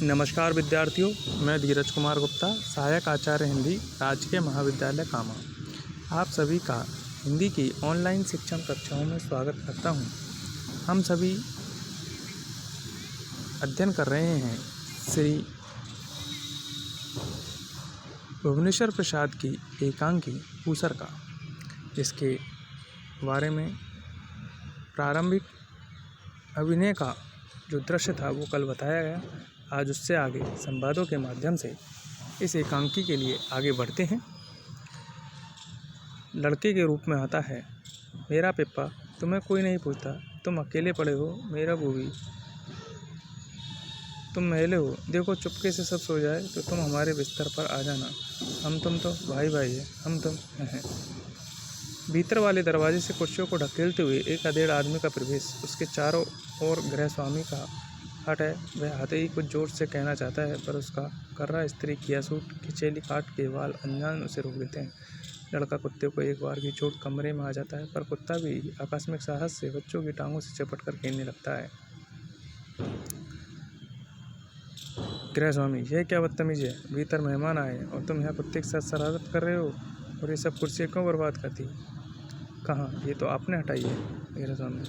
नमस्कार विद्यार्थियों, मैं धीरज कुमार गुप्ता, सहायक आचार्य हिंदी, राजकीय महाविद्यालय कामा। आप सभी का हिंदी की ऑनलाइन शिक्षण कक्षाओं में स्वागत करता हूं। हम सभी अध्ययन कर रहे हैं श्री भुवनेश्वर प्रसाद की एकांकी ऊसर का। इसके बारे में प्रारंभिक अभिनय का जो दृश्य था वो कल बताया गया। आज उससे आगे संवादों के माध्यम से इस एकांकी के लिए आगे बढ़ते हैं। लड़के के रूप में आता है, मेरा पिप्पा तुम्हें कोई नहीं पूछता, तुम अकेले पड़े हो मेरा बूबी, तुम मैले हो, देखो चुपके से सब सो जाए तो तुम हमारे बिस्तर पर आ जाना, हम तुम तो भाई भाई है, हम तुम हैं। भीतर वाले दरवाजे से कुर्सियों को ढकेलते हुए एक अधेड़ आदमी का प्रवेश। उसके चारों ओर गृह स्वामी का हट है। वह आते ही कुछ जोर से कहना चाहता है, पर उसका कर्रा स्त्री किया सूट खिचेली काट के वाल अनजान उसे रोक देते हैं। लड़का कुत्ते को एक बार की चोट कमरे में आ जाता है, पर कुत्ता भी आकस्मिक साहस से बच्चों की टांगों से चपट कर खेलने लगता है। गृह स्वामी, यह क्या बदतमीजी है, भीतर मेहमान आए और तुम यहाँ कुत्ते के साथ शरारत कर रहे हो, और ये सब कुर्सियाँ क्यों बर्बाद करती? कहाँ, ये तो आपने हटाई है। गृह स्वामी,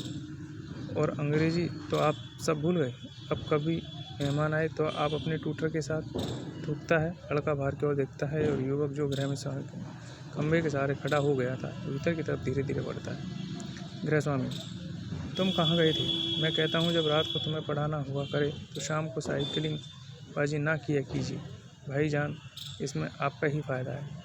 और अंग्रेजी तो आप सब भूल गए, अब कभी मेहमान आए तो आप अपने ट्यूटर के साथ थूकता है। लड़का बाहर की ओर देखता है और युवक जो गृह में खंभे के सहारे खड़ा हो गया था भीतर की तरफ धीरे धीरे बढ़ता है। गृह स्वामी, तुम कहाँ गए थे? मैं कहता हूँ जब रात को तुम्हें पढ़ाना हुआ करे तो शाम को साइकिलिंग बाजी ना किया कीजिए। भाईजान, इसमें आपका ही फायदा है।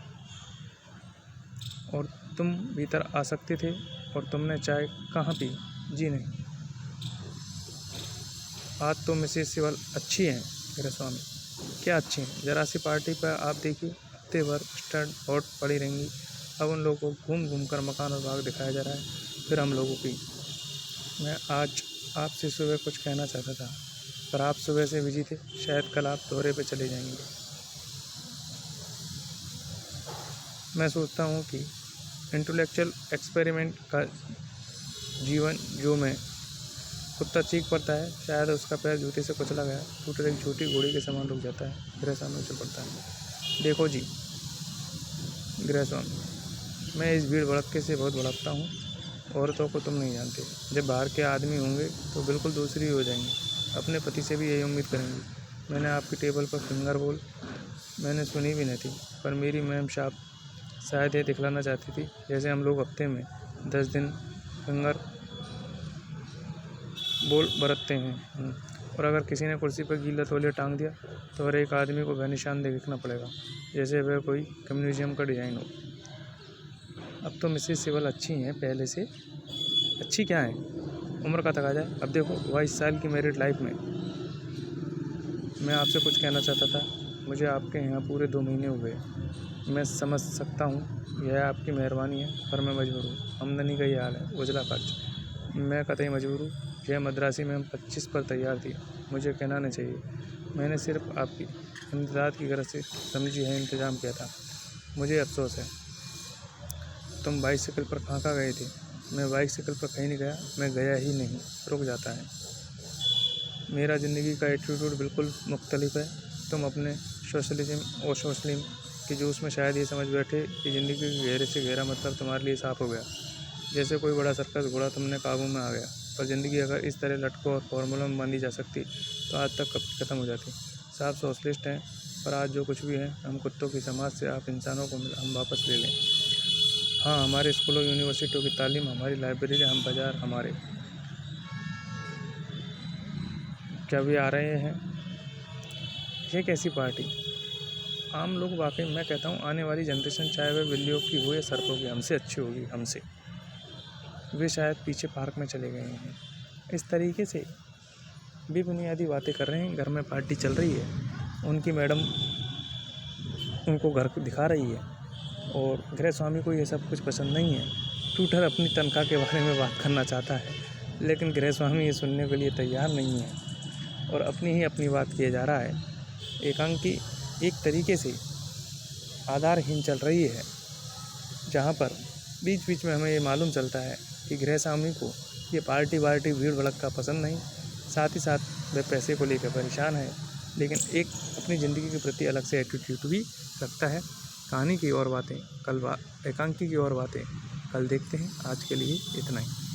और तुम भीतर आ सकते थे और तुमने चाय कहाँ पी? जी नहीं। आज तो मिसेस सिवल अच्छी हैं। गृह स्वामी, क्या अच्छी हैं? जरा सी पार्टी पर आप देखिए, हफ्ते भर स्टड हॉट पड़ी रहेंगी। अब उन लोगों को घूम घूम कर मकान और बाग दिखाया जा रहा है, फिर हम लोगों की। मैं आज आपसे सुबह कुछ कहना चाहता था, पर आप सुबह से बिजी थे, शायद कल आप दौरे पे चले जाएंगे। मैं सोचता हूँ कि इंटेलेक्चुअल एक्सपेरिमेंट का जीवन जो मैं कुत्ता चीख पड़ता है, शायद उसका पैर जूते से कुचला गया, टूटर एक छोटी घोड़ी के समान रुक जाता है। गृह स्वामी उछल पड़ता है, देखो जी। गृह स्वामी, मैं इस भीड़ भड़के से बहुत भड़कता हूँ। औरतों को तुम नहीं जानते, जब बाहर के आदमी होंगे तो बिल्कुल दूसरी हो जाएंगी। अपने पति से भी यही उम्मीद करेंगी। मैंने आपकी टेबल पर फिंगर बोल मैंने सुनी भी नहीं थी, पर मेरी मैम साहब शायद ये दिखलाना चाहती थी जैसे हम लोग हफ्ते में 10 दिन फिंगर बोल बरतते हैं। और अगर किसी ने कुर्सी पर गीला तौलिया टांग दिया तो हर एक आदमी को वह निशान देखना पड़ेगा, जैसे वह कोई कम्युनिज्म का डिज़ाइन हो। अब तो मिसेस सिवल अच्छी हैं पहले से। अच्छी क्या है, उम्र का तकाजा है। अब देखो 22 साल की मैरिड लाइफ में मैं आपसे कुछ कहना चाहता था। मुझे आपके यहाँ पूरे 2 महीने हुए। मैं समझ सकता हूँ यह आपकी मेहरबानी है, पर मैं मजबूर हूँ। आमदनी का ही हाल है, उजला खर्च। मैं कतई मजबूर हूँ। यह मद्रासी में 25 पर तैयार थी, मुझे कहना नहीं चाहिए। मैंने सिर्फ आपकी इमदाद की गरज से समझी है इंतज़ाम किया था। मुझे अफसोस है। तुम बाइसिकल पर कहाँ गए थे? मैं बाइसिकल पर कहीं नहीं गया, मैं गया ही नहीं। रुक जाता है। मेरा ज़िंदगी का एटीट्यूड बिल्कुल मुख्तलिफ है। तुम अपने सोशलिज्म और सोशलिज्म के जोश में शायद ये समझ बैठे कि ज़िंदगी के गहरे से गहरा मतलब तुम्हारे लिए साफ हो गया, जैसे कोई बड़ा सर्कस घोड़ा तुमने काबू में आ गया। पर ज़िंदगी अगर इस तरह लटकों और फॉर्मूलों में बांधी जा सकती तो आज तक कब ख़त्म हो जाती। साहब सोशलिस्ट हैं, पर आज जो कुछ भी है हम कुत्तों की समाज से आप इंसानों को हम वापस ले लें। हाँ, हमारे स्कूलों यूनिवर्सिटियों की तालीम, हमारी लाइब्रेरी, हम बाज़ार हमारे। क्या भी आ रहे हैं? ये कैसी पार्टी? आम लोग वाकई, मैं कहता हूँ आने वाली जनरेशन चाहे वह बिल्लियों की हो या सर्पों की, हमसे अच्छी होगी। हमसे। वे शायद पीछे पार्क में चले गए हैं। इस तरीके से बेबुनियादी बातें कर रहे हैं। घर में पार्टी चल रही है, उनकी मैडम उनको घर दिखा रही है, और गृह स्वामी को ये सब कुछ पसंद नहीं है। ट्यूटर अपनी तनख्वाह के बारे में बात करना चाहता है, लेकिन गृह स्वामी ये सुनने के लिए तैयार नहीं है और अपनी ही अपनी बात किए जा रहा है। एकांकी एक तरीके से आधारहीन चल रही है, जहाँ पर बीच बीच में हमें ये मालूम चलता है कि गृह स्वामी को ये पार्टी भीड़ भड़क का पसंद नहीं, साथ ही साथ वह पैसे को लेकर परेशान है। लेकिन एक अपनी ज़िंदगी के प्रति अलग से एटीट्यूड भी रखता है। कहानी की और बातें एकांकी की और बातें कल देखते हैं। आज के लिए इतना ही।